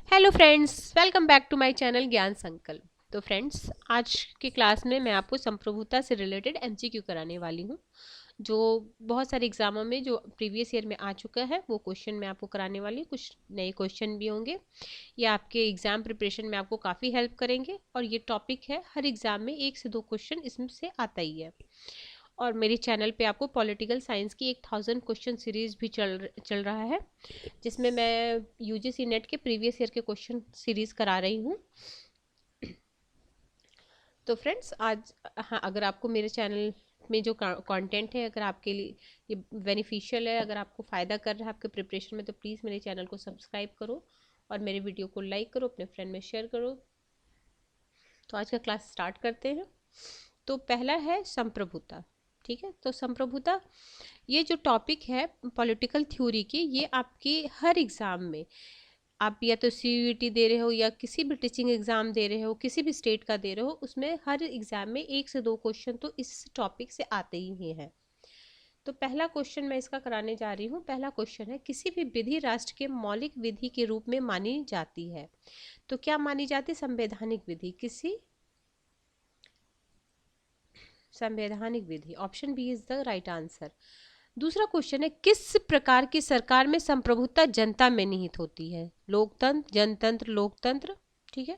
Hello friends, welcome back to my channel Gyan Sankalp. तो friends, आज की क्लास में मैं आपको संप्रभुता से रिलेटेड एमसीक्यू कराने वाली हूँ। जो बहुत सारे एग्जामों में जो प्रीवियस ईयर में आ चुका है वो क्वेश्चन मैं आपको कराने वाली हूँ। कुछ नए क्वेश्चन भी होंगे। ये आपके एग्जाम प्रिपरेशन में आपको काफ़ी हेल्प करेंगे और ये टॉपिक है, हर एग्जाम में 1 से 2 क्वेश्चन इसमें से आता ही है। और मेरे चैनल पे आपको पॉलिटिकल साइंस की 1000 क्वेश्चन सीरीज भी चल रहा है, जिसमें मैं यूजीसी नेट के प्रीवियस ईयर के क्वेश्चन सीरीज करा रही हूँ। तो फ्रेंड्स, आज हाँ, अगर आपको मेरे चैनल में जो कंटेंट है अगर आपके लिए ये बेनिफिशियल है, अगर आपको फ़ायदा कर रहा है आपके प्रिपरेशन में, तो प्लीज़ मेरे चैनल को सब्सक्राइब करो और मेरे वीडियो को लाइक करो, अपने फ्रेंड में शेयर करो। तो आज का क्लास स्टार्ट करते हैं। तो पहला है संप्रभुता। ठीक है, तो संप्रभुता ये जो टॉपिक है पॉलिटिकल थ्योरी की, ये आपकी हर एग्ज़ाम में, आप या तो सीयूईटी दे रहे हो या किसी भी टीचिंग एग्ज़ाम दे रहे हो, किसी भी स्टेट का दे रहे हो, उसमें हर एग्ज़ाम में 1 से 2 क्वेश्चन तो इस टॉपिक से आते ही हैं। तो पहला क्वेश्चन मैं इसका कराने जा रही हूँ। पहला क्वेश्चन है, किसी भी विधि राष्ट्र के मौलिक विधि के रूप में मानी जाती है। तो क्या मानी जाती है? संवैधानिक विधि। किसी संवैधानिक विधि, option B is the right answer. दूसरा क्वेश्चन है, किस प्रकार की सरकार में संप्रभुता जनता में निहित होती है? लोकतंत्र, जनतंत्र, लोकतंत्र। ठीक है,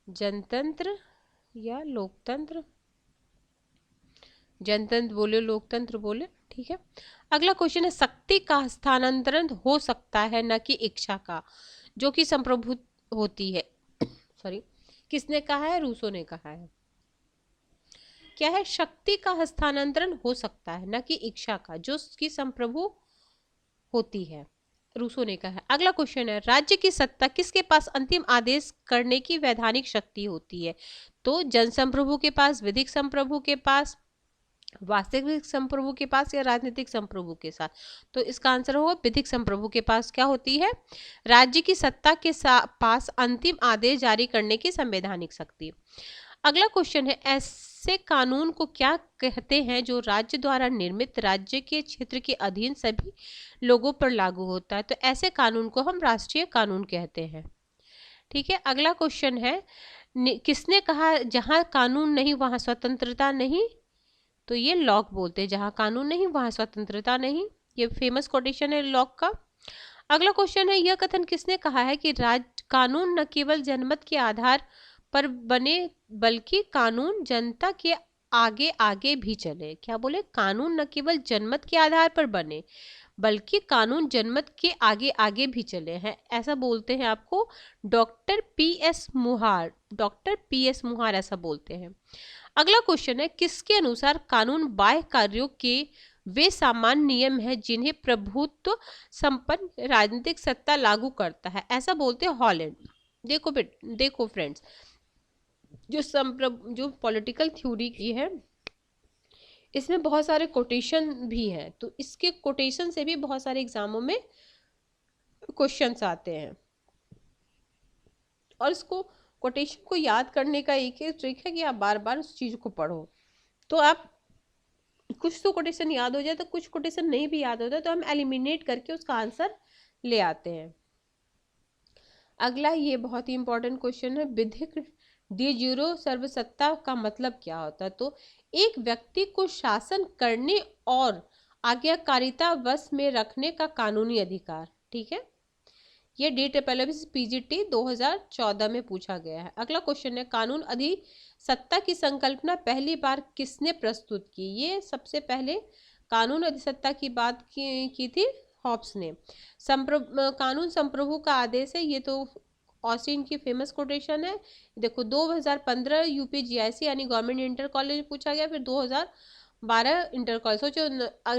जनतंत्र या लोकतंत्र। जनतंत्र बोले, लोकतंत्र बोले। ठीक है, अगला क्वेश्चन है, शक्ति का हस्तांतरण हो सकता है न कि इच्छा का, जो कि संप्रभु होती है। सॉरी, किसने कहा है? रूसो ने कहा है। क्या है? शक्ति का हस्तांतरण हो सकता है न कि इच्छा का, जो कि संप्रभु होती है, रूसो ने कहा है। अगला क्वेश्चन है, राज्य की सत्ता किसके पास अंतिम आदेश करने की वैधानिक शक्ति होती है? तो जनसंप्रभु के पास, विधिक संप्रभु के पास, वास्तविक संप्रभु के पास, या राजनीतिक संप्रभु के साथ? तो इसका आंसर होगा विधिक संप्रभु के पास क्या होती है? राज्य की सत्ता के पास अंतिम आदेश जारी करने की संवैधानिक शक्ति। अगला क्वेश्चन है, ऐसे कानून को क्या कहते हैं जो राज्य द्वारा निर्मित राज्य के क्षेत्र के अधीन सभी लोगों पर लागू होता है? तो ऐसे कानून को हम राष्ट्रीय कानून कहते हैं। ठीक है, अगला क्वेश्चन है, किसने कहा जहां कानून नहीं वहां स्वतंत्रता नहीं? तो ये लॉक बोलते हैं, जहां कानून नहीं वहां स्वतंत्रता नहीं। ये फेमस कोटेशन है लॉक का। अगला क्वेश्चन है, यह कथन किसने कहा है कि राज्य कानून न केवल जनमत के आधार पर बने बल्कि कानून जनता के आगे आगे भी चले? क्या बोले? कानून न केवल जनमत के आधार पर बने बल्कि कानून जनमत के आगे आगे भी चले हैं, ऐसा बोलते हैं आपको डॉक्टर पी एस मुहार। डॉक्टर पी एस मुहार ऐसा बोलते हैं। अगला क्वेश्चन है, किसके अनुसार कानून बाह्य कार्यों के वे सामान्य नियम है जिन्हें प्रभुत्व संपन्न राजनीतिक सत्ता लागू करता है? ऐसा बोलते हैं हॉलैंड। देखो फ्रेंड्स, जो पॉलिटिकल थ्योरी की है, इसमें बहुत सारे कोटेशन भी हैं, तो इसके कोटेशन से भी बहुत सारे एग्जामों में क्वेश्चंस आते हैं। और इसको कोटेशन को याद करने का एक ही ट्रिक है कि आप बार बार उस चीज को पढ़ो। तो आप कुछ तो कोटेशन याद हो जाए, तो कुछ कोटेशन नहीं भी याद होता, तो हम एलिमिनेट करके उसका आंसर ले आते हैं। अगला, ये बहुत ही इंपॉर्टेंट क्वेश्चन है, विधिक डी यूरो सर्वसत्ता का मतलब क्या होता है? तो एक व्यक्ति को शासन करने और आज्ञाकारिता वश में रखने का कानूनी अधिकार। ठीक है, ये डेट पहले भी पीजीटी 2014 में पूछा गया है। अगला क्वेश्चन है, कानून अधिसत्ता की संकल्पना पहली बार किसने प्रस्तुत की? ये सबसे पहले कानून अधिसत्ता की बात की थी हॉब्स ने। कानून संप्रभु का आदेश है, ये तो ऑस्टिन की फेमस कोटेशन है। देखो, 2015 यूपी जीआईसी यानी गवर्नमेंट इंटर कॉलेज पूछा गया, फिर 2012 इंटर कॉलेज। सोचो,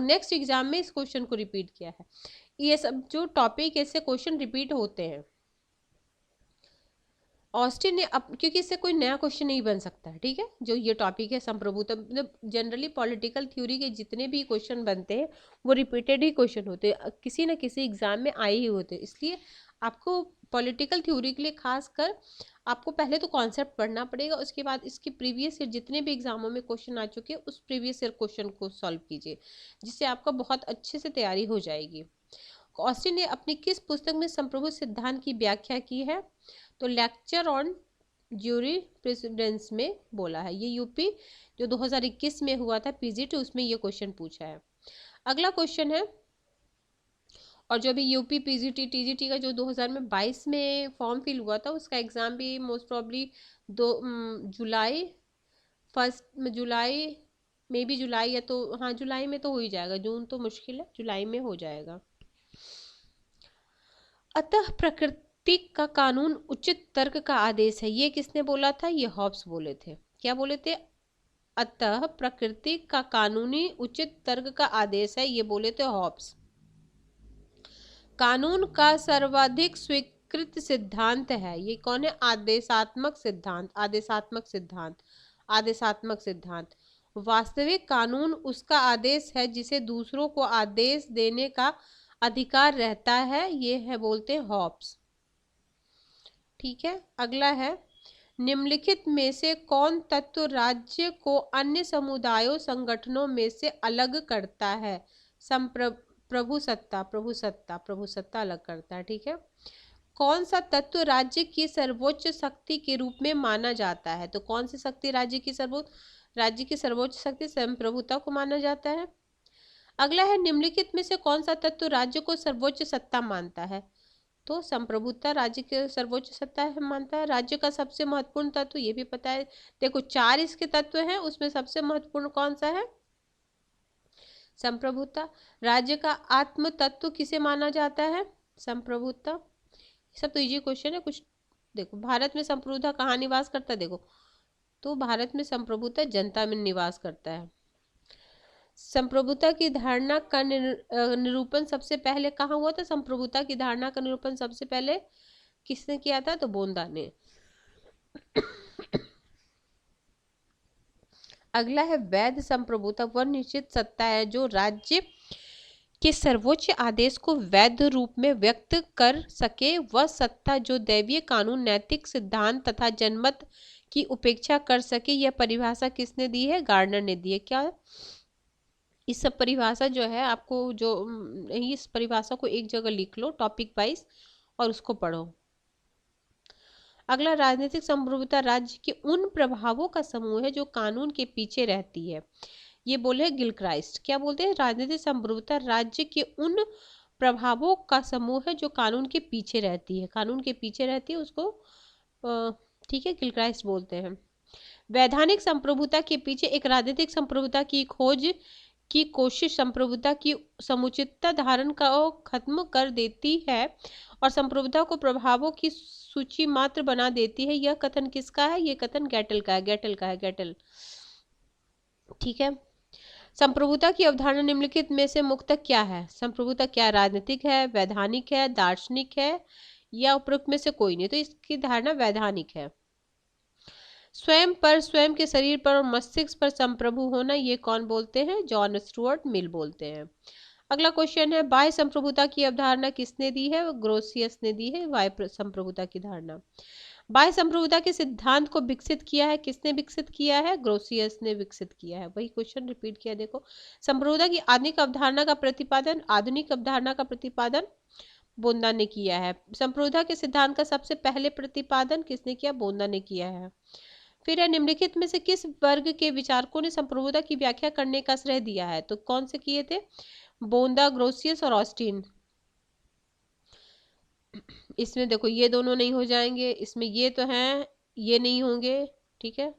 नेक्स्ट एग्जाम में इस क्वेश्चन को रिपीट किया है। ये सब जो टॉपिक, ऐसे क्वेश्चन रिपीट होते हैं। ऑस्टिन ने क्योंकि इससे कोई नया क्वेश्चन नहीं बन सकता है। ठीक है, जो ये टॉपिक है संप्रभुता, मतलब जनरली पॉलिटिकल थ्योरी के जितने भी क्वेश्चन बनते हैं वो रिपीटेड ही क्वेश्चन होते हैं, किसी न किसी एग्जाम में आए ही होते हैं। इसलिए आपको पॉलिटिकल थ्योरी के लिए खास कर आपको पहले तो कॉन्सेप्ट पढ़ना पड़ेगा, उसके बाद इसके प्रीवियस ईयर जितने भी एग्जामों में क्वेश्चन आ चुके हैं उस प्रीवियस ईयर क्वेश्चन को सॉल्व कीजिए, जिससे आपका बहुत अच्छे से तैयारी हो जाएगी। ऑस्टिन ने अपनी किस पुस्तक में संप्रभु सिद्धांत की व्याख्या की है? तो लेक्चर ऑन ज्यूरी प्रेसिडेंस में बोला है। ये यूपी जो 2021 में हुआ था पीजीटी, उसमें ये क्वेश्चन पूछा है। अगला क्वेश्चन है, और जो अभी यूपी पीजीटी टीजीटी का जो 2022 में फॉर्म फिल हुआ था, उसका एग्जाम भी मोस्ट प्रॉब्ली जुलाई में भी, जुलाई या तो हाँ जुलाई में तो हो ही जाएगा, जून तो मुश्किल है, जुलाई में हो जाएगा। अतः प्रकृति का कानून उचित तर्क का आदेश है, ये किसने बोला था? ये हॉब्स बोले थे। क्या बोले थे? अतः प्रकृति का कानूनी उचित तर्क का आदेश है, ये बोले थे हॉब्स। कानून का सर्वाधिक स्वीकृत सिद्धांत है, ये कौन है? आदेशात्मक सिद्धांत। आदेशात्मक सिद्धांत, आदेशात्मक सिद्धांत। वास्तविक कानून उसका आदेश है जिसे दूसरों को आदेश देने का अधिकार रहता है, ये है बोलते हैं हॉब्स। ठीक है, अगला है, निम्नलिखित में से कौन तत्व राज्य को अन्य समुदायों संगठनों में से अलग करता है? प्रभुसत्ता, प्रभुसत्ता, प्रभुसत्ता अलग करता है। ठीक है, कौन सा तत्व राज्य की सर्वोच्च शक्ति के रूप में माना जाता है? तो कौन सी शक्ति राज्य की सर्वोच्च शक्ति संप्रभुता को माना जाता है? अगला है, निम्नलिखित में से कौन सा तत्व राज्य को सर्वोच्च सत्ता मानता है? तो संप्रभुता राज्य के सर्वोच्च सत्ता है मानता है। राज्य का सबसे महत्वपूर्ण तत्व, ये भी पता है, देखो 4 इसके तत्व हैं, उसमें सबसे महत्वपूर्ण कौन सा है? संप्रभुता। राज्य का आत्म तत्व किसे माना जाता है? संप्रभुता। सब तो इजी क्वेश्चन है। कुछ देखो, भारत में संप्रभुता कहाँ निवास करता है? देखो, तो भारत में संप्रभुता जनता में निवास करता है। संप्रभुता की धारणा का निरूपण सबसे पहले कहाँ हुआ था? संप्रभुता की धारणा का निरूपण सबसे पहले किसने किया था? तो बोंदा ने। अगला है, वैध संप्रभुता वह निश्चित सत्ता है जो राज्य के सर्वोच्च आदेश को वैध रूप में व्यक्त कर सके। वह सत्ता जो दैवीय कानून, नैतिक सिद्धांत तथा जनमत की उपेक्षा कर सके। यह परिभाषा किसने दी है? गार्डनर ने दी है। क्या इस सब परिभाषा जो है आपको, जो इस परिभाषा को एक जगह लिख लो टॉपिक वाइज और उसको पढ़ो। अगला, राजनीतिक संप्रभुता राज्य के उन प्रभावों का समूह है जो कानून के पीछे रहती है, ये बोले गिलक्राइस्ट। क्या बोलते हैं? राजनीतिक संप्रभुता राज्य के उन प्रभावों का समूह है जो कानून के पीछे रहती है, कानून के पीछे रहती है, उसको ठीक है गिलक्राइस्ट बोलते हैं। वैधानिक संप्रभुता के पीछे एक राजनीतिक संप्रभुता की खोज की कोशिश संप्रभुता की समुचितता धारण का खत्म कर देती है और संप्रभुता को प्रभावों की सूची मात्र बना देती है। यह कथन किसका है? यह कथन गैटल का है, गैटल का है, गैटल। ठीक है, संप्रभुता की अवधारणा निम्नलिखित में से मुख्यतः क्या है? संप्रभुता क्या राजनीतिक है, वैधानिक है, दार्शनिक है, या उपरोक्त में से कोई नहीं? तो इसकी धारणा वैधानिक है। स्वयं पर, स्वयं के शरीर पर और मस्तिष्क पर संप्रभु होना, ये कौन बोलते हैं? जॉन स्टुअर्ट मिल बोलते हैं। अगला क्वेश्चन है, बाह्य संप्रभुता की अवधारणा किसने दी है? ग्रोसियस ने दी है बाह्य संप्रभुता की धारणा। बाह्य संप्रभुता के सिद्धांत को विकसित किया है, किसने विकसित किया है? ग्रोसियस ने विकसित किया है। वही क्वेश्चन रिपीट किया, देखो। संप्रभुता की आधुनिक अवधारणा का प्रतिपादन, आधुनिक अवधारणा का प्रतिपादन बोंदा ने किया है। संप्रभुता के सिद्धांत का सबसे पहले प्रतिपादन किसने किया? बोंदा ने किया है। फिर है, निम्नलिखित में से किस वर्ग के विचारकों ने संप्रभुता की व्याख्या करने का श्रेय दिया है? तो कौन से किए थे? बोंदा, ग्रोसियस और ऑस्टिन। इसमें देखो ये दोनों नहीं हो जाएंगे, इसमें ये तो हैं, ये नहीं होंगे। ठीक है,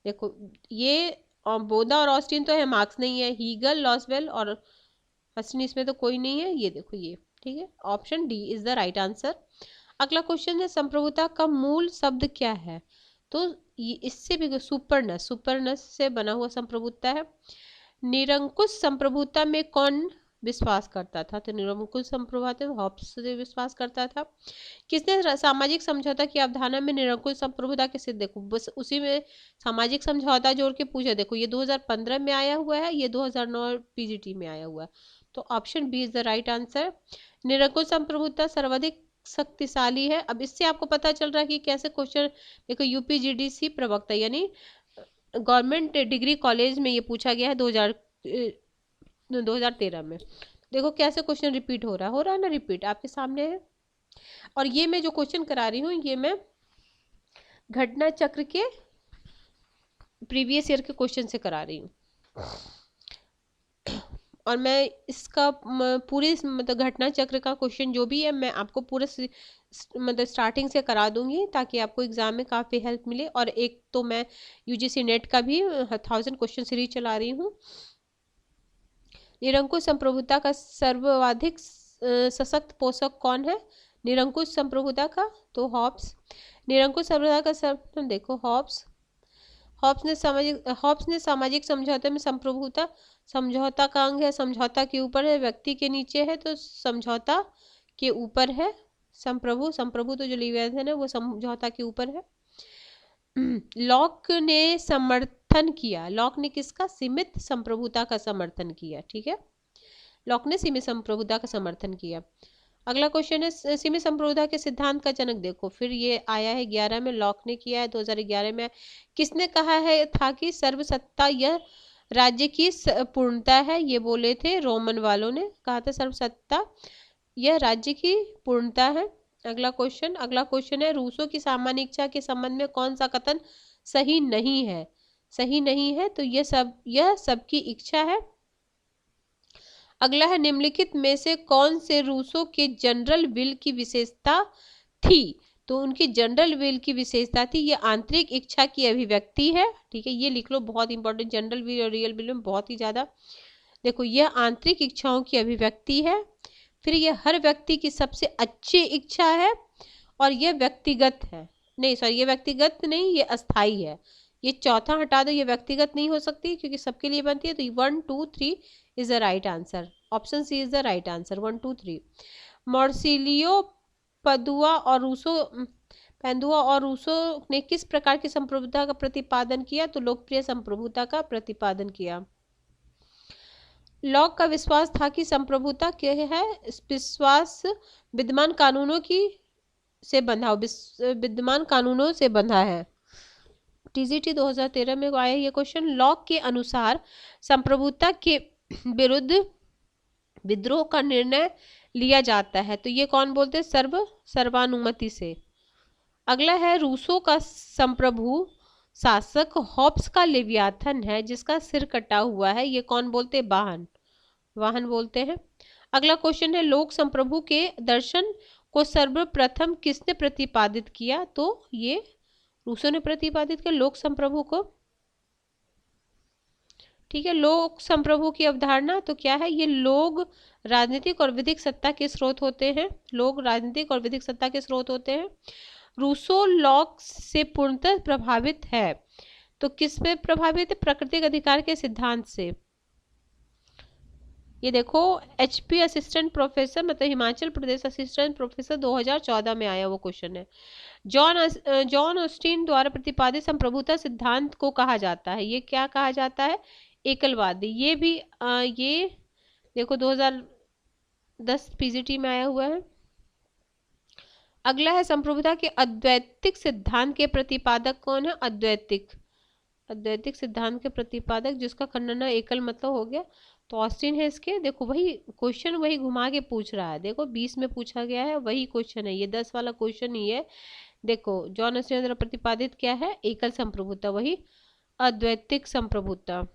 देखो ये बोंदा और ऑस्टिन तो है, मार्क्स नहीं है। हीगल, लॉसवेल और ऑस्टिन, इसमें तो कोई नहीं है। ये देखो ये, ठीक है, option D is the right answer. अगला क्वेश्चन है, संप्रभुता का मूल शब्द क्या है? तो ये इससे भी सुपरनस, सुपरनस से बना हुआ संप्रभुता है। निरंकुश संप्रभुता में कौन विश्वास करता था? तो निरंकुश संप्रभुता हॉब्स से विश्वास करता था। किसने सामाजिक समझौता की अवधारणा में निरंकुश संप्रभुता के सिद्ध, देखो बस उसी में सामाजिक समझौता जोड़ के पूछा। देखो ये 2015 में आया हुआ है, ये 2009 पीजीटी में आया हुआ है, तो option B is the right answer. निरंकुश संप्रभुता सर्वाधिक शक्तिशाली है। अब इससे आपको पता चल रहा है कि कैसे क्वेश्चन, देखो यूपीजीडीसी प्रवक्ता यानी गवर्नमेंट डिग्री कॉलेज में ये पूछा गया है 2013 में। देखो कैसे क्वेश्चन रिपीट हो रहा है ना, रिपीट आपके सामने है। और ये मैं जो क्वेश्चन करा रही हूँ ये मैं घटना चक्र के प्रीवियस ईयर के क्वेश्चन से करा रही हूँ। और मैं इसका पूरे मतलब घटना चक्र का क्वेश्चन जो भी है मैं आपको पूरा मतलब स्टार्टिंग से करा दूंगी ताकि आपको एग्जाम में काफ़ी हेल्प मिले। और एक तो मैं यूजीसी नेट का भी 1000 क्वेश्चन सीरीज चला रही हूँ। निरंकुश संप्रभुता का सर्वाधिक सशक्त पोषक कौन है? निरंकुश संप्रभुता का तो हॉब्स। निरंकुश संप्रभुता का सब देखो हॉब्स। हॉब्स ने सामाजिक समझौते में संप्रभुता समझौता का अंग है, समझौता के ऊपर है, व्यक्ति के नीचे है, तो समझौता के ऊपर है। संप्रभु तो जो लिवियन है वो समझौता के ऊपर है। लॉक ने समर्थन किया, लॉक ने किसका? सीमित संप्रभुता का समर्थन किया। ठीक है, लॉक ने सीमित संप्रभुता का समर्थन किया। अगला क्वेश्चन है सीमित संप्रभुता के सिद्धांत का जनक। देखो फिर ये आया है 11 में, लॉक ने किया है 2011 में। किसने कहा है था कि सर्वसत्ता यह राज्य की पूर्णता है? ये बोले थे रोमन वालों ने कहा था सर्वसत्ता यह राज्य की पूर्णता है। अगला क्वेश्चन है रूसो की सामान्य इच्छा के संबंध में कौन सा कथन सही नहीं है? सही नहीं है तो यह सबकी इच्छा है। अगला है निम्नलिखित में से कौन से रूसो के जनरल विल की विशेषता थी? तो उनकी जनरल विल की विशेषता थी ये आंतरिक इच्छा की अभिव्यक्ति है। ठीक है, ये लिख लो, बहुत इंपॉर्टेंट। जनरल विल और रियल विल में बहुत ही ज्यादा। देखो यह आंतरिक इच्छाओं की अभिव्यक्ति है, फिर यह हर व्यक्ति की सबसे अच्छी इच्छा है, और यह व्यक्तिगत है। नहीं सॉरी, ये व्यक्तिगत नहीं, ये अस्थाई है। ये चौथा हटा दो, ये व्यक्तिगत नहीं हो सकती क्योंकि सबके लिए बनती है। तो 1 2 3 is the right answer. Option C is the right answer, 1 2 3। Marsilio Padua और रूसो ने किस प्रकार की संप्रभुता का प्रतिपादन किया? तो लोकप्रिय संप्रभुता का प्रतिपादन किया। लॉक का विश्वास था कि संप्रभुता क्या है? विश्वास विद्यमान कानूनों से बंधा है। टीजीटी 2013 में आया ये क्वेश्चन। लॉक के अनुसार संप्रभुता के विरुद्ध विद्रोह का निर्णय लिया जाता है, तो ये कौन बोलते हैं? सर्वानुमति से। अगला है रूसो का संप्रभु शासक हॉब्स का लेवियाथन है जिसका सिर कटा हुआ है, ये कौन बोलते हैं? वाहन बोलते हैं। अगला क्वेश्चन है लोक संप्रभु के दर्शन को सर्वप्रथम किसने प्रतिपादित किया? तो ये रूसो ने प्रतिपादित किया लोक संप्रभु को। ठीक है, लोक संप्रभु की अवधारणा तो क्या है? ये लोग राजनीतिक और विधिक सत्ता के स्रोत होते हैं। लोग राजनीतिक और विधिक सत्ता के स्रोत होते हैं। रूसो लॉक से पूर्णतः प्रभावित है, तो किस पे प्रभावित है? प्राकृतिक अधिकार के सिद्धांत से। ये देखो HP असिस्टेंट प्रोफेसर मतलब हिमाचल प्रदेश असिस्टेंट प्रोफेसर 2014 में आया वो क्वेश्चन है। जॉन ऑस्टिन द्वारा प्रतिपादित संप्रभुता सिद्धांत को कहा जाता है, ये क्या कहा जाता है? एकलवादी। ये भी ये देखो 2010 PGT में आया हुआ है। अगला है संप्रभुता के अद्वैतिक सिद्धांत के प्रतिपादक कौन है? अद्वैतिक सिद्धांत के प्रतिपादक जिसका खंडन एकल मतलब हो गया तो ऑस्टिन है इसके। देखो वही क्वेश्चन वही घुमा के पूछ रहा है। देखो 20 में पूछा गया है वही क्वेश्चन है, ये 10 वाला क्वेश्चन ही है। देखो जॉन ऑस्टिन द्वारा प्रतिपादित क्या है? एकल संप्रभुता, वही अद्वैतिक संप्रभुता।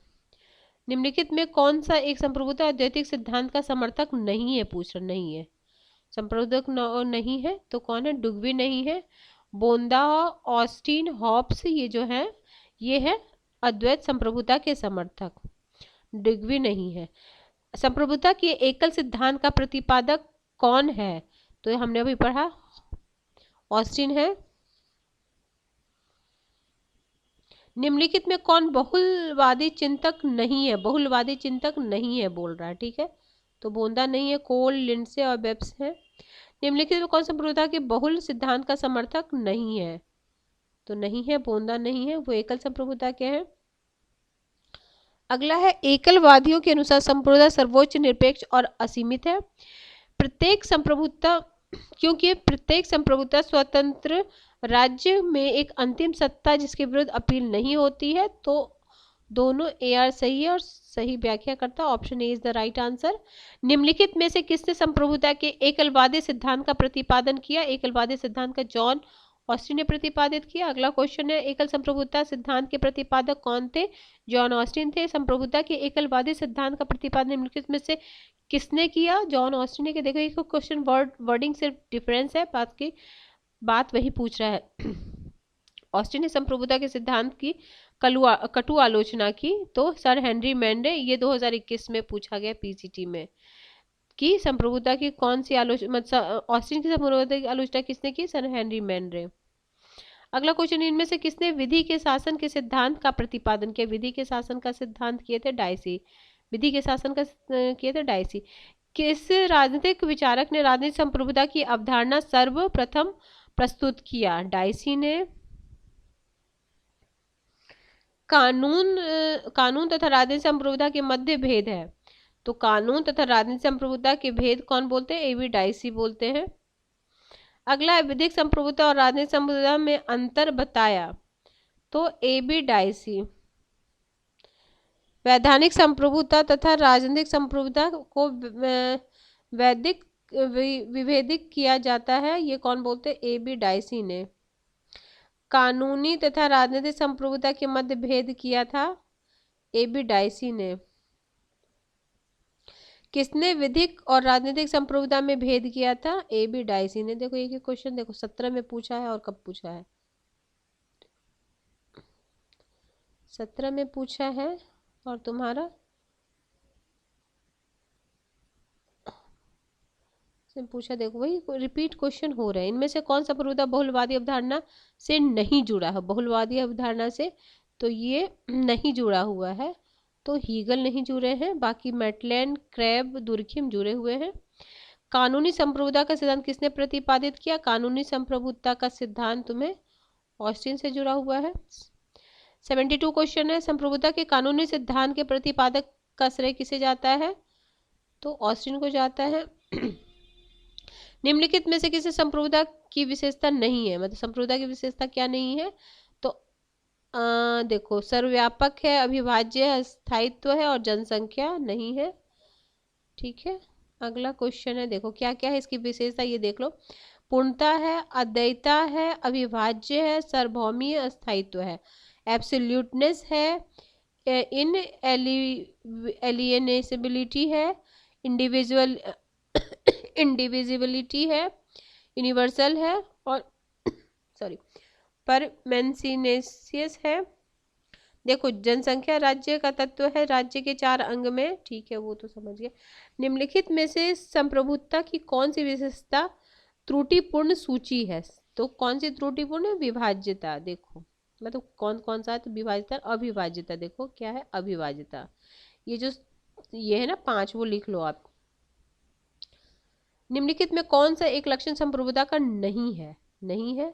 निम्नलिखित में कौन सा एक संप्रभुता अद्वैतिक सिद्धांत का समर्थक नहीं है? पूछ रहा नहीं है, संप्रभुता नहीं है तो कौन है? डुग्वी नहीं है, बोंदा, ऑस्टिन, हॉब्स ये जो है ये है अद्वैत संप्रभुता के समर्थक। डुग्वी नहीं है। संप्रभुता के एकल सिद्धांत का प्रतिपादक कौन है? तो हमने अभी पढ़ा ऑस्टिन है। निम्नलिखित में कौन बहुलवादी चिंतक नहीं है? बहुलवादी चिंतक नहीं है बोल रहा है। ठीक है, तो बोंदा नहीं है, कोल, लिंडसे और वेब्स है। निम्नलिखित में कौन संप्रभुता के बहुल सिद्धांत का समर्थक नहीं है? तो नहीं है, बोंदा नहीं है, वो एकल संप्रभुता के हैं। अगला है एकलवादियों के अनुसार संप्रभुता सर्वोच्च, निरपेक्ष और असीमित है। प्रत्येक संप्रभुता क्योंकि प्रत्येक संप्रभुता स्वतंत्र राज्य में एक अंतिम सत्ता जिसके विरुद्ध अपील नहीं होती है, तो दोनों ए आर सही है और सही व्याख्या करता, option A is the right answer. निम्नलिखित में से किसने संप्रभुता के एकलवादी सिद्धांत का प्रतिपादन किया? एकलवादी सिद्धांत का जॉन ऑस्टिन ने प्रतिपादित किया। अगला क्वेश्चन है, एकल संप्रभुता सिद्धांत के प्रतिपादक कौन थे? जॉन ऑस्टिन थे। संप्रभुता के एकलवादी सिद्धांत का प्रतिपादन निम्नलिखित में से किसने किया? जॉन ऑस्टिन ने। देखो ये क्वेश्चन वर्डिंग सिर्फ डिफरेंस है, बात वही पूछ रहा है। ऑस्टिन ने संप्रभुता के सिद्धांत की कटु आलोचना की, तो सर हेनरी मैंडे, ये 2021 में पूछा गया पीसीटी में कि संप्रभुता की कौन सी आलोचना, मतलब ऑस्टिन की संप्रभुता की आलोचना किसने की? Sir Henry Maine. अगला क्वेश्चन, इनमें से किसने विधि के शासन के सिद्धांत का प्रतिपादन किया? विधि के शासन का सिद्धांत किए थे डायसी। विधि के शासन का किए थे डायसी। किस राजनीतिक विचारक ने राजनीतिक संप्रभुता की अवधारणा सर्वप्रथम प्रस्तुत किया? डायसी ने। कानून तथा राजनीतिक संप्रभुता के मध्य भेद है, तो कानून तथा राजनीतिक संप्रभुता के भेद कौन बोलते हैं? एबी डायसी बोलते हैं। अगला, विधिक संप्रभुता और राजनीतिक संप्रभुता में अंतर बताया, तो एबी डायसी। वैधानिक संप्रभुता तथा राजनीतिक संप्रभुता को वैदिक विभेदित किया जाता है, ये कौन बोलते हैं? एबी डायसी ने। कानूनी तथा राजनीतिक संप्रभुता के मध्य भेद किया था, एबी डायसी ने। किसने विधिक और राजनीतिक संप्रभुता में भेद किया था? एबी डायसी ने। देखो एक क्वेश्चन देखो 17 में पूछा है और कब पूछा है? 17 में पूछा है और तुम्हारा पूछा, देखो वही रिपीट क्वेश्चन हो रहे हैं। इनमें से कौन सा संप्रभुता बहुलवादी अवधारणा से नहीं जुड़ा है? बहुलवादी अवधारणा से तो ये नहीं जुड़ा हुआ है, तो हीगल नहीं जुड़े हैं, बाकी मैटलैंड, क्रैब, दुर्खिम जुड़े हुए हैं। कानूनी संप्रभुता का सिद्धांत किसने प्रतिपादित किया? कानूनी संप्रभुता का सिद्धांत तुम्हें ऑस्टिन से जुड़ा हुआ है। 72 क्वेश्चन है, संप्रभुता के कानूनी सिद्धांत के प्रतिपादक का श्रेय किसे जाता है? तो ऑस्टिन को जाता है। निम्नलिखित में से किसी संप्रभुता की विशेषता नहीं है? मतलब संप्रभुता की विशेषता क्या नहीं है? तो देखो सर्वव्यापक है, अविभाज्य है, स्थायित्व है और जनसंख्या नहीं है। ठीक है, अगला क्वेश्चन है, देखो क्या क्या है इसकी विशेषता, ये देख लो। पूर्णता है, अद्वैता है, अविभाज्य है, सार्वभौमीय, अस्थायित्व है, एब्सोल्यूटनेस है, इन एलियनेबिलिटी है, इंडिविजिबिलिटी है, यूनिवर्सल है और परमेंसिनेसियस है। देखो जनसंख्या राज्य का तत्व है, राज्य के 4 अंग में, ठीक है वो तो समझ गए। निम्नलिखित में से संप्रभुता की कौन सी विशेषता त्रुटिपूर्ण सूची है? तो कौन सी त्रुटिपूर्ण? विभाज्यता। देखो मतलब कौन कौन सा है, तो विभाज्यता, अविभाज्यता। देखो क्या है? अविभाज्यता। ये है ना 5, वो लिख लो आप। निम्नलिखित में कौन सा एक लक्षण संप्रभुता का नहीं है? नहीं है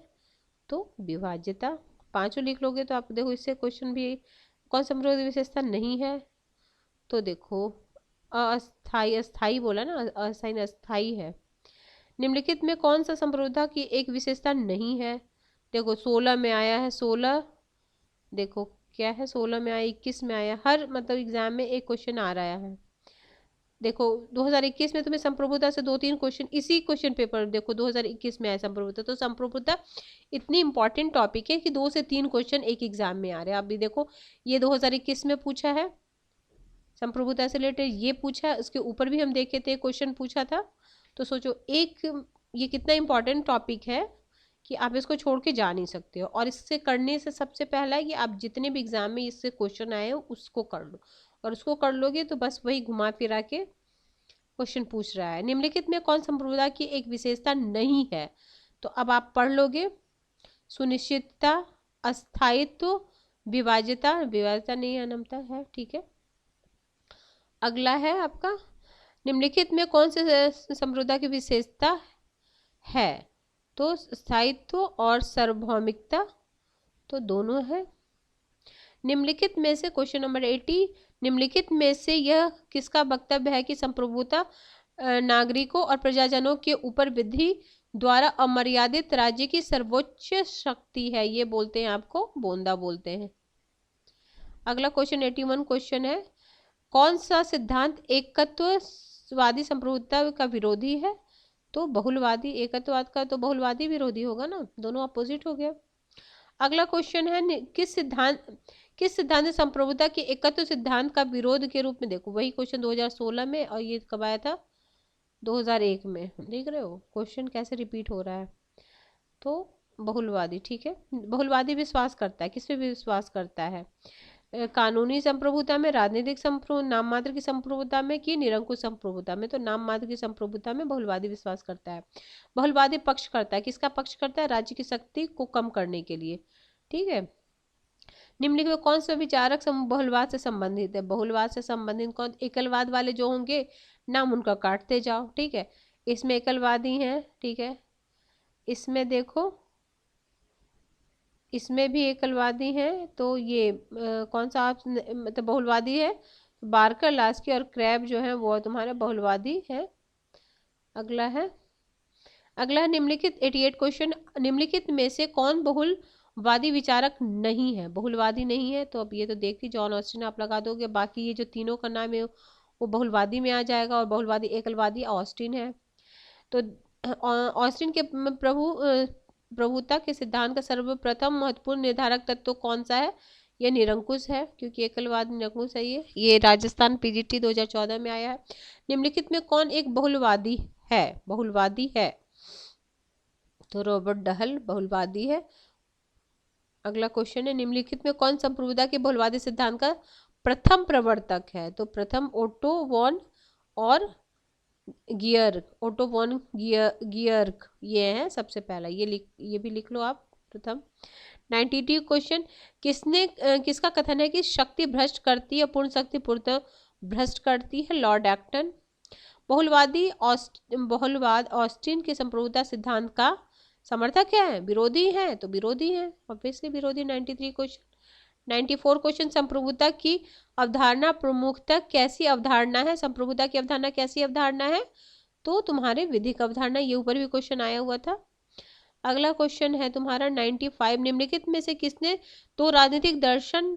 तो विभाज्यता। 5 लिख लोगे तो आप देखो इससे क्वेश्चन भी, कौन संप्रभुता विशेषता नहीं है? तो देखो अस्थाई, अस्थाई बोला ना, अस्थाई अस्थाई है। निम्नलिखित में कौन सा संप्रभुता की एक विशेषता नहीं है? देखो 16 में आया है, 16 देखो क्या है, 16 में आया, 21 में आया, हर मतलब एग्जाम में एक क्वेश्चन आ रहा है। देखो 2021 में तुम्हें संप्रभुता से 2-3 क्वेश्चन, इसी क्वेश्चन पेपर देखो 2021 में आया संप्रभुता। तो संप्रभुता इतनी इंपॉर्टेंट टॉपिक है कि 2 से 3 क्वेश्चन एक एग्जाम में आ रहे हैं। आप भी देखो ये 2021 में पूछा है, संप्रभुता से रिलेटेड ये पूछा है, उसके ऊपर भी हम देखे थे क्वेश्चन पूछा था। तो सोचो ये कितना इंपॉर्टेंट टॉपिक है कि आप इसको छोड़ के जा नहीं सकते हो। और इससे करने से सबसे पहला है कि आप जितने भी एग्जाम में इससे क्वेश्चन आए हो उसको कर लो, और उसको कर लोगे तो बस वही घुमा फिरा के क्वेश्चन पूछ रहा है। निम्नलिखित में कौन संप्रभुता की एक विशेषता नहीं है? तो अब आप पढ़ लोगे, सुनिश्चितता, अस्थायित्व, विभाज्यता, विभाज्यता नहीं है, अनंतता है। ठीक है, अगला है आपका, निम्नलिखित में कौन से संप्रभुता की विशेषता है? तो स्थायित्व और सार्वभौमिकता, तो दोनों है। निम्नलिखित में से क्वेश्चन नंबर 80, निम्नलिखित में से यह किसका वक्तव्य है कि संप्रभुता नागरिकों और प्रजाजनों के ऊपर विधि द्वारा अमर्यादित राज्य की सर्वोच्च शक्ति है? ये बोलते हैं आपको बोंदा बोलते हैं। अगला क्वेश्चन 81 क्वेश्चन है, कौन सा सिद्धांत एकत्ववादी संप्रभुता का विरोधी है? तो बहुलवादी। एकत्ववाद का तो बहुलवादी विरोधी होगा ना, दोनों अपोजिट हो गया। अगला क्वेश्चन है, किस सिद्धांत संप्रभुता के एकत्व सिद्धांत का विरोध के रूप में, देखो वही क्वेश्चन 2016 में, और ये कब आया था? 2001 में। देख रहे हो क्वेश्चन कैसे रिपीट हो रहा है। तो बहुलवादी, ठीक है। बहुलवादी विश्वास करता है, किस पे विश्वास करता है? कानूनी संप्रभुता में, राजनीतिक नाम मात्र की संप्रभुता में, कि निरंकुश संप्रभुता में? तो नाम मात्र की संप्रभुता में बहुलवादी विश्वास करता है। बहुलवादी पक्ष करता है, किसका पक्ष करता है? राज्य की शक्ति को कम करने के लिए, ठीक है। निम्नलिखित में कौन सा विचारक बहुलवाद से संबंधित है? बहुलवाद से संबंधित कौन? एकलवाद वाले जो होंगे नाम उनका काटते जाओ, ठीक है। इसमें एकलवादी हैं, ठीक है। इसमें देखो, इसमें भी एकलवादी हैं, तो ये कौन सा आप मतलब बहुलवादी है? बार्कर, लास्की और क्रैब जो है वो तुम्हारे बहुलवादी है। अगला है निम्नलिखित 88 क्वेश्चन, निम्नलिखित में से कौन बहुलवादी विचारक नहीं है? बहुलवादी नहीं है, तो अब ये तो देखती जॉन ऑस्टिन आप लगा दोगे, बाकी ये जो तीनों का नाम है वो बहुलवादी में आ जाएगा, और बहुलवादी एकलवादी ऑस्टिन है। तो ऑस्टिन के प्रभुता के सिद्धांत का सर्वप्रथम महत्वपूर्ण निर्धारक तत्व कौन सा है? ये निरंकुश है, क्योंकि एकलवाद निरंकुश है। ये राजस्थान पीजीटी 2014 में आया है। निम्नलिखित में कौन एक बहुलवादी है? बहुलवादी है, तो रॉबर्ट डहल बहुलवादी है। अगला क्वेश्चन है, निम्नलिखित में कौन संप्रभुता के बहुलवादी सिद्धांत का प्रथम प्रवर्तक है? तो प्रथम ओटो वॉन और गियर्क, ओटो वॉन गियर्क ये है सबसे पहला, ये भी लिख लो आप, प्रथम। 92 क्वेश्चन, किसका कथन है कि शक्ति भ्रष्ट करती है, पूर्ण शक्ति पूर्णतः भ्रष्ट करती है? Lord Acton. बहुलवाद ऑस्टिन के संप्रभुता सिद्धांत का समर्थक है, विरोधी है? तो विरोधी है, ऑब्वियसली विरोधी। 93 क्वेश्चन 94 क्वेश्चन, संप्रभुता की अवधारणा प्रमुखता कैसी अवधारणा है? संप्रभुता की अवधारणा कैसी अवधारणा है? तो तुम्हारे विधिक अवधारणा, ये ऊपर भी क्वेश्चन आया हुआ था। अगला क्वेश्चन है तुम्हारा 95, निम्नलिखित में से किसने तो राजनीतिक दर्शन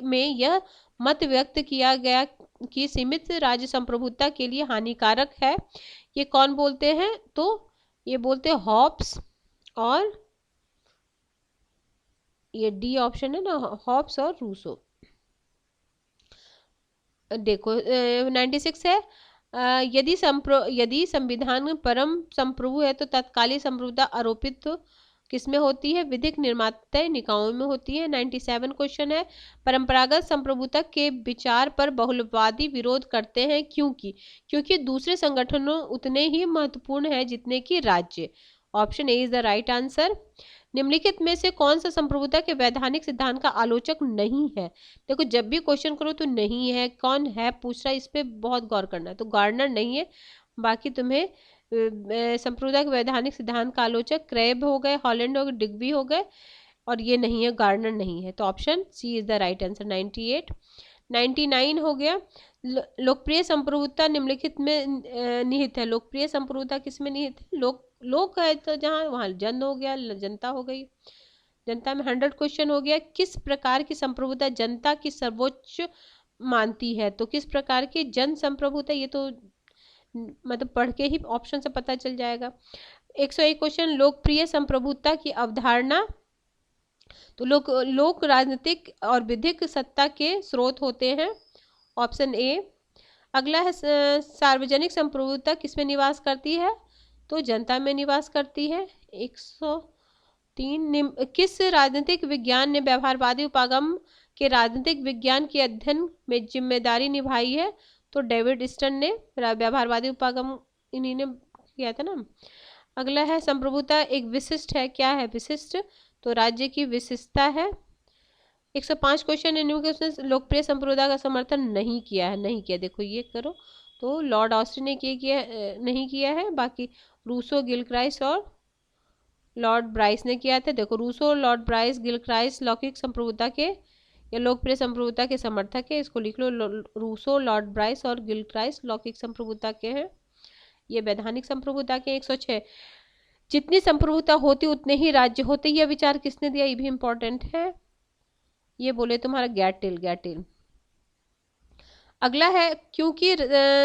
में यह मत व्यक्त किया गया कि सीमित राज्य संप्रभुता के लिए हानिकारक है? ये कौन बोलते हैं? तो ये बोलते हैं हॉब्स, और ये डी ऑप्शन है ना, हॉब्स और रूसो। देखो 96 है, यदि संविधान परम संप्रभु है तो तत्कालीन संप्रभुता आरोपित किसमें होती है? विधिक निर्माता निकायों में होती है। 97 क्वेश्चन है, परंपरागत संप्रभुता के विचार पर बहुलवादी विरोध करते हैं, क्योंकि दूसरे संगठनों उतने ही महत्वपूर्ण है जितने कि राज्य। Option A is the right answer. निम्नलिखित में से कौन सा संप्रभुता के वैधानिक सिद्धांत का आलोचक नहीं है? देखो जब भी क्वेश्चन करो तो नहीं है, कौन है पूछ रहा है, इस पे बहुत गौर करना है। तो गार्डनर नहीं है, बाकी तुम्हें संप्रभुता के वैधानिक सिद्धांत का आलोचक क्रैब हो गए, हॉलैंड हो गए, डिग्बी हो गए, और ये नहीं है, गार्डनर नहीं है। तो option C is the right answer. 98 99 हो गया, लोकप्रिय संप्रभुता निम्नलिखित में निहित है? लोकप्रिय संप्रभुता किसमें निहित है? लोक है तो जहाँ वहाँ जन हो गया, जनता हो गई। जनता में 100 क्वेश्चन हो गया, किस प्रकार की संप्रभुता जनता की सर्वोच्च मानती है? तो किस प्रकार की जन संप्रभुता, ये तो मतलब पढ़ के ही ऑप्शन से पता चल जाएगा। 101 क्वेश्चन, लोकप्रिय संप्रभुता की अवधारणा, तो लोक राजनीतिक और विधिक सत्ता के स्रोत होते हैं। Option A. अगला है सार्वजनिक संप्रभुता किसमें निवास करती है? तो जनता में निवास करती है। 103, किस राजनीतिक विज्ञान ने व्यवहारवादी उपागम के राजनीतिक विज्ञान के अध्ययन में जिम्मेदारी निभाई है? तो डेविड स्टर्न ने व्यवहारवादी उपागम इन्हीं ने किया था ना। अगला है संप्रभुता एक विशिष्ट है, क्या है विशिष्ट? तो राज्य की विशिष्टता है। 105 क्वेश्चन है, लोकप्रिय संप्रभुता का समर्थन नहीं किया है, नहीं किया, देखो ये करो, तो लॉर्ड ऑस्टिन ने नहीं किया है, बाकी रूसो, गिलक्राइस्ट और लॉर्ड ब्राइस ने किया था। देखो रूसो, लॉर्ड ब्राइस, गिलक्राइस्ट लौकिक संप्रभुता के या लोकप्रिय संप्रभुता के समर्थक है, इसको लिख लो, रूसो, लॉर्ड ब्राइस और गिलक्राइस्ट लौकिक संप्रभुता के हैं, ये वैधानिक संप्रभुता के। 106, जितनी संप्रभुता होती उतने ही राज्य होते, यह विचार किसने दिया? ये भी इंपॉर्टेंट है। ये बोले तुम्हारा गैटिल, गैटिल। अगला है क्योंकि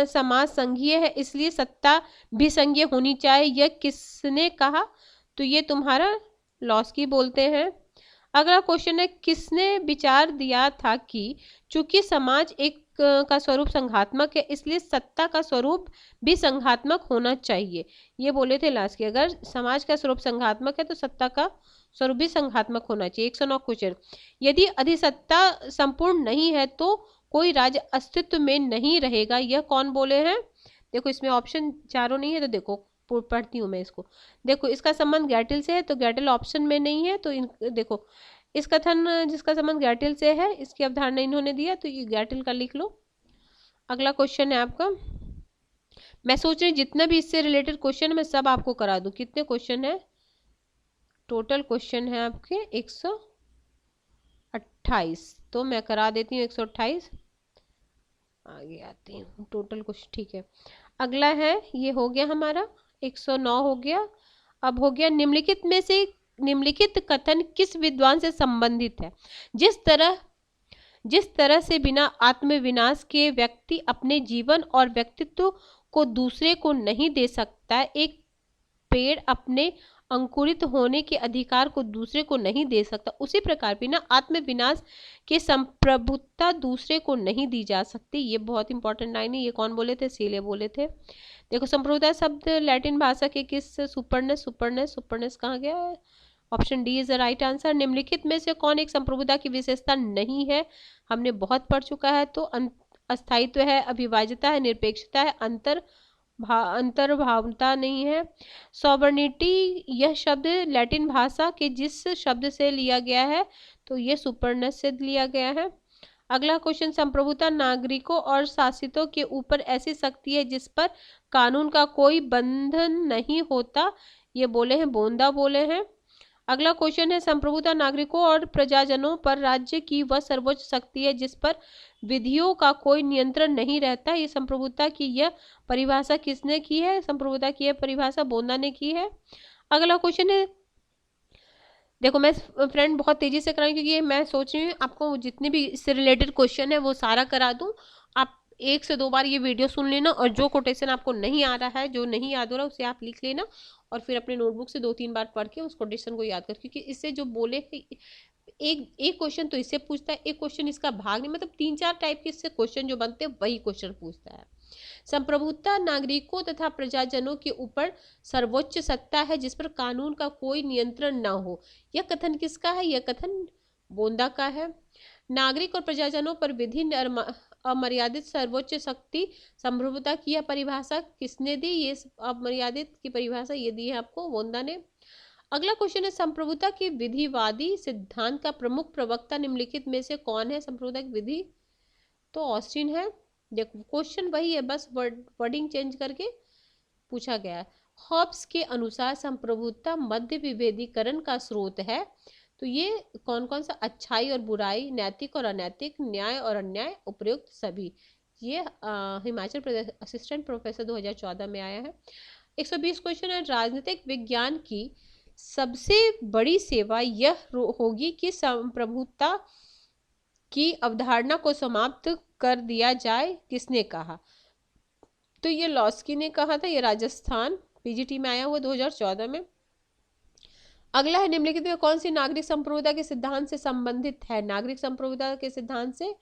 समाज संघीय है इसलिए सत्ता भी संघीय होनी चाहिए, यह किसने कहा? तो ये तुम्हारा लॉस्की बोलते हैं। अगला क्वेश्चन है किसने विचार दिया था कि चूंकि समाज एक का स्वरूप संघात्मक है इसलिए सत्ता का स्वरूप भी संघात्मक होना चाहिए? ये बोले थे लास्की। अगर समाज का स्वरूप संघात्मक है तो सत्ता का स्वरूप भी संघात्मक होना चाहिए। 109 क्वेश्चन, यदि अधिसत्ता संपूर्ण नहीं है तो कोई राज्य अस्तित्व में नहीं रहेगा, यह कौन बोले हैं? देखो इसमें ऑप्शन चारों नहीं है, तो देखो पढ़ती हूँ मैं इसको। देखो इसका संबंध गैटिल से है तो गैटिल ऑप्शन में नहीं है, तो देखो इस कथन जिसका संबंध गैटिल से है इसकी अवधारणा इन्होंने दिया, तो ये गैटिल का लिख लो। अगला क्वेश्चन है आपका, मैं सोच रही जितना भी इससे रिलेटेड क्वेश्चन मैं सब आपको करा दूं। कितने क्वेश्चन है टोटल? क्वेश्चन है आपके 128, तो मैं करा देती हूँ 128। आगे आती हूँ टोटल कुछ, ठीक है। अगला है ये हो गया हमारा 109 हो गया। अब हो गया निम्नलिखित में से निम्नलिखित कथन किस विद्वान से संबंधित है? जिस तरह से बिना आत्मविनाश के व्यक्ति अपने जीवन और व्यक्तित्व को दूसरे को नहीं दे सकता, एक पेड़ अपने अंकुरित होने के अधिकार को दूसरे को नहीं दे सकता, उसी प्रकार बिना आत्मविनाश के संप्रभुता दूसरे को नहीं दी जा सकती। ये बहुत इंपॉर्टेंट लाइन है। ये कौन बोले थे? सीले बोले थे। देखो संप्रभुता शब्द लैटिन भाषा के किस सुपरनेस, सुपरनेस, सुपरनेस कहाँ गया? Option D is the right answer. निम्नलिखित में से कौन एक संप्रभुता की विशेषता नहीं है? हमने बहुत पढ़ चुका है, तो अस्थायित्व है, अविभाज्यता है, निरपेक्षता है, अंतर्भावता नहीं है। सॉवर्निटी यह शब्द लैटिन भाषा के जिस शब्द से लिया गया है, तो ये सुपरनेस से लिया गया है। अगला क्वेश्चन, संप्रभुता नागरिकों और शासितों के ऊपर ऐसी शक्ति है जिस पर कानून का कोई बंधन नहीं होता, ये बोले हैं बोंदा बोले हैं। अगला क्वेश्चन है संप्रभुता नागरिकों और प्रजाजनों पर राज्य की वह सर्वोच्च शक्ति है जिस पर विधियों का कोई नियंत्रण नहीं रहता, ये संप्रभुता की यह परिभाषा किसने की है? संप्रभुता की यह परिभाषा बोंदा ने की है। अगला क्वेश्चन है, देखो मैं फ्रेंड बहुत तेजी से कराऊँ क्योंकि मैं सोच रही हूँ आपको जितने भी इससे रिलेटेड क्वेश्चन है वो सारा करा दूँ। आप 1 से 2 बार ये वीडियो सुन लेना और जो कोटेशन आपको नहीं आ रहा है, जो नहीं याद हो रहा उसे आप लिख लेना और फिर अपने नोटबुक से 2-3 बार पढ़ के उस कोटेशन को याद कर, क्योंकि इससे जो बोले एक क्वेश्चन तो इससे पूछता है, एक क्वेश्चन इसका भाग नहीं, मतलब 3-4 टाइप के इससे क्वेश्चन जो बनते हैं वही क्वेश्चन पूछता है। संप्रभुता नागरिकों तथा प्रजाजनों के ऊपर सर्वोच्च सत्ता है जिस पर कानून का कोई नियंत्रण न हो, यह कथन किसका है? यह कथन बोंदा का है। नागरिक और प्रजाजनों पर विधि अमर्यादित सर्वोच्च शक्ति, संप्रभुता की यह परिभाषा किसने दी? ये अमर्यादित की परिभाषा ये दी है आपको बोंदा ने। अगला क्वेश्चन है संप्रभुता की विधिवादी सिद्धांत का प्रमुख प्रवक्ता निम्नलिखित में से कौन है? संप्रभुता की विधि तो ऑस्टिन है। देखो क्वेश्चन वही है, बस वर्डिंग चेंज करके पूछा गया है। हॉब्स के अनुसार संप्रभुता मध्य विभेदीकरण का स्रोत है, तो ये कौन कौन सा? अच्छाई और बुराई, नैतिक और अनैतिक, न्याय और अन्याय, उपयुक्त सभी। ये हिमाचल प्रदेश असिस्टेंट प्रोफेसर 2014 में आया है। 120 क्वेश्चन है, राजनीतिक विज्ञान की सबसे बड़ी सेवा यह होगी कि संप्रभुता की अवधारणा को समाप्त कर दिया जाए, किसने कहा? तो ये लॉस्की ने कहा था, ये राजस्थान पीजीटी में आया हुआ 2014 में। अगला है निम्नलिखित में कौन सी नागरिक संप्रभुता के सिद्धांत से संबंधित है? नागरिक संप्रभुता के सिद्धांत से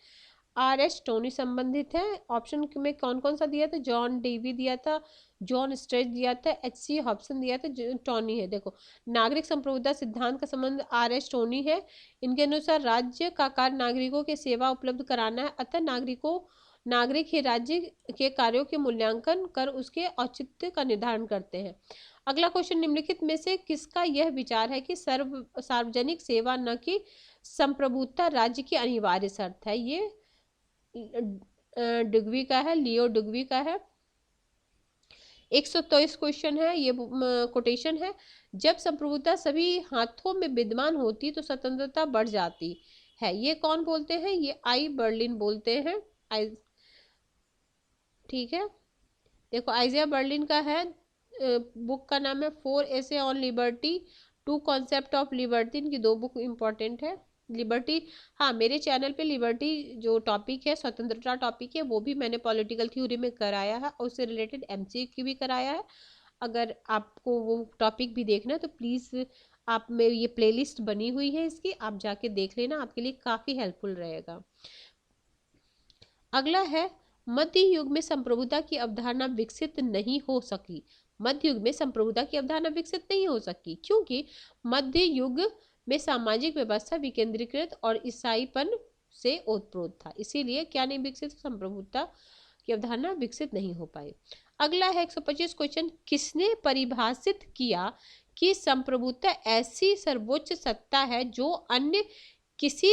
आर.एस. टोनी संबंधित है। ऑप्शन में कौन कौन सा दिया था? जॉन डेवी दिया था, जॉन स्ट्रेच दिया था, H.C. हॉब्सन दिया था, टोनी है। देखो नागरिक संप्रभुता सिद्धांत का संबंध आर.एस. टोनी है। इनके अनुसार राज्य का कार्य नागरिकों के सेवा उपलब्ध कराना है, अतः नागरिक ही राज्य के कार्यों के मूल्यांकन कर उसके औचित्य का निर्धारण करते हैं। अगला क्वेश्चन, निम्नलिखित में से किसका यह विचार है कि सार्वजनिक सेवा न कि संप्रभुता राज्य की अनिवार्य शर्त है? ये डुगवी का है, लियो डुगवी का है। 123 क्वेश्चन है, ये कोटेशन है, जब संप्रभुता सभी हाथों में विद्यमान होती तो स्वतंत्रता बढ़ जाती है, ये कौन बोलते हैं? ये आई बर्लिन बोलते हैं। ठीक है, देखो आइजिया बर्लिन का है, बुक का नाम है 4 Essay on liberty, 2 concept of liberty, इनकी 2 बुक इंपॉर्टेंट है। लिबर्टी, हाँ मेरे चैनल पे लिबर्टी जो टॉपिक है, स्वतंत्रता टॉपिक है, वो भी मैंने पॉलिटिकल थ्योरी में कराया है और उससे रिलेटेड एमसीक्यू भी कराया है। अगर आपको वो टॉपिक भी देखना है तो प्लीज़ आप में ये प्लेलिस्ट बनी हुई है इसकी, आप जाके देख लेना, आपके लिए काफ़ी हेल्पफुल रहेगा। अगला है, मध्य युग में संप्रभुता की अवधारणा विकसित नहीं हो सकी। मध्य युग में संप्रभुता की अवधारणा विकसित नहीं हो सकी क्योंकि मध्य युग में सामाजिक व्यवस्था विकेंद्रीकृत और ईसाईपन से ओतप्रोत था, इसीलिए क्या नहीं विकसित, संप्रभुता की अवधारणा विकसित नहीं हो पाई। अगला है 125 क्वेश्चन, किसने परिभाषित किया कि संप्रभुता ऐसी सर्वोच्च सत्ता है जो अन्य किसी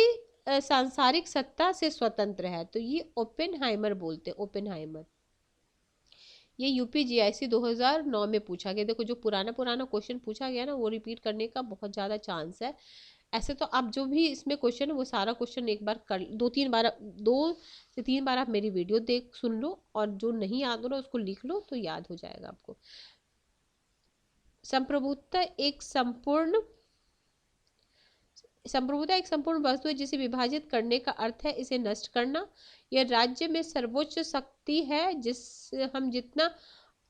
सांसारिक सत्ता से स्वतंत्र है? तो ये ओपेनहाइमर बोलते हैं, ओपेनहाइमर। ये यूपीजीआईसी 2009 में पूछा गया। देखो जो पुराना क्वेश्चन पूछा गया ना, वो रिपीट करने का बहुत ज़्यादा चांस है। ऐसे तो आप जो भी इसमें क्वेश्चन है वो सारा क्वेश्चन एक बार कर, 2 से 3 बार आप मेरी वीडियो देख सुन लो, और जो नहीं याद हो रहा उसको लिख लो तो याद हो जाएगा आपको। संप्रभुता एक संपूर्ण वस्तु है जिसे विभाजित करने का अर्थ है इसे नष्ट करना। यह राज्य में सर्वोच्च शक्ति है जिससे हम जितना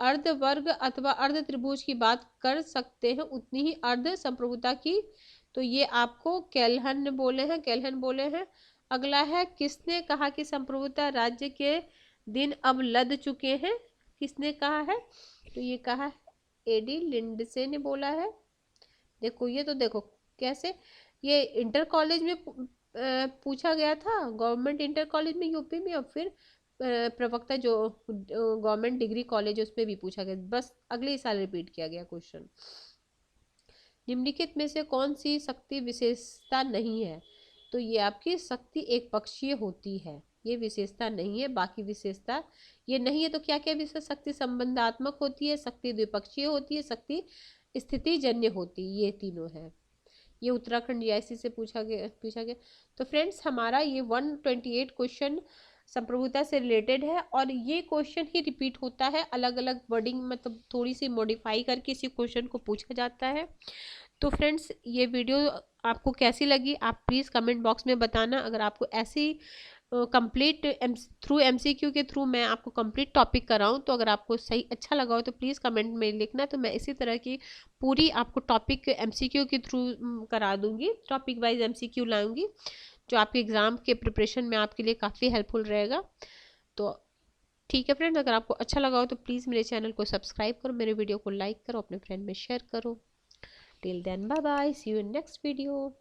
अर्ध वर्ग अथवा अर्ध त्रिभुज की बात कर सकते हैं उतनी ही अर्ध संप्रभुता की। तो ये आपको कैल्हन बोले हैं। अगला है, किसने कहा कि संप्रभुता राज्य के दिन अब लद चुके हैं? किसने कहा है? तो ये कहा एडी लिंडसे ने बोला है। देखो ये तो देखो कैसे, ये इंटर कॉलेज में पूछा गया था, गवर्नमेंट इंटर कॉलेज में यूपी में, और फिर प्रवक्ता जो गवर्नमेंट डिग्री कॉलेज है उसमें भी पूछा गया, बस अगले ही साल रिपीट किया गया क्वेश्चन। निम्नलिखित में से कौन सी शक्ति विशेषता नहीं है? तो ये आपकी शक्ति एक पक्षीय होती है, ये विशेषता नहीं है। बाकी विशेषता ये नहीं है तो क्या क्या विशेष, शक्ति संबंधात्मक होती है, शक्ति द्विपक्षीय होती है, शक्ति स्थिति जन्य होती है, ये तीनों है। ये उत्तराखंड जीआईसी से पूछा गया। तो फ्रेंड्स हमारा ये 128 क्वेश्चन संप्रभुता से रिलेटेड है, और ये क्वेश्चन ही रिपीट होता है, अलग अलग वर्डिंग मतलब थोड़ी सी मॉडिफाई करके इसी क्वेश्चन को पूछा जाता है। तो फ्रेंड्स ये वीडियो आपको कैसी लगी आप प्लीज़ कमेंट बॉक्स में बताना। अगर आपको ऐसी कंप्लीट थ्रू एमसीक्यू के थ्रू मैं आपको कंप्लीट टॉपिक कराऊं, तो अगर आपको सही अच्छा लगा हो तो प्लीज़ कमेंट में लिखना, तो मैं इसी तरह की पूरी आपको टॉपिक एमसीक्यू के थ्रू करा दूंगी, टॉपिक वाइज एमसीक्यू लाऊंगी जो आपके एग्ज़ाम के प्रिपरेशन में आपके लिए काफ़ी हेल्पफुल रहेगा। तो ठीक है फ्रेंड्स, अगर आपको अच्छा लगा हो तो प्लीज़ मेरे चैनल को सब्सक्राइब करो, मेरे वीडियो को लाइक करो, अपने फ्रेंड में शेयर करो। Till then bye bye, see you in next video.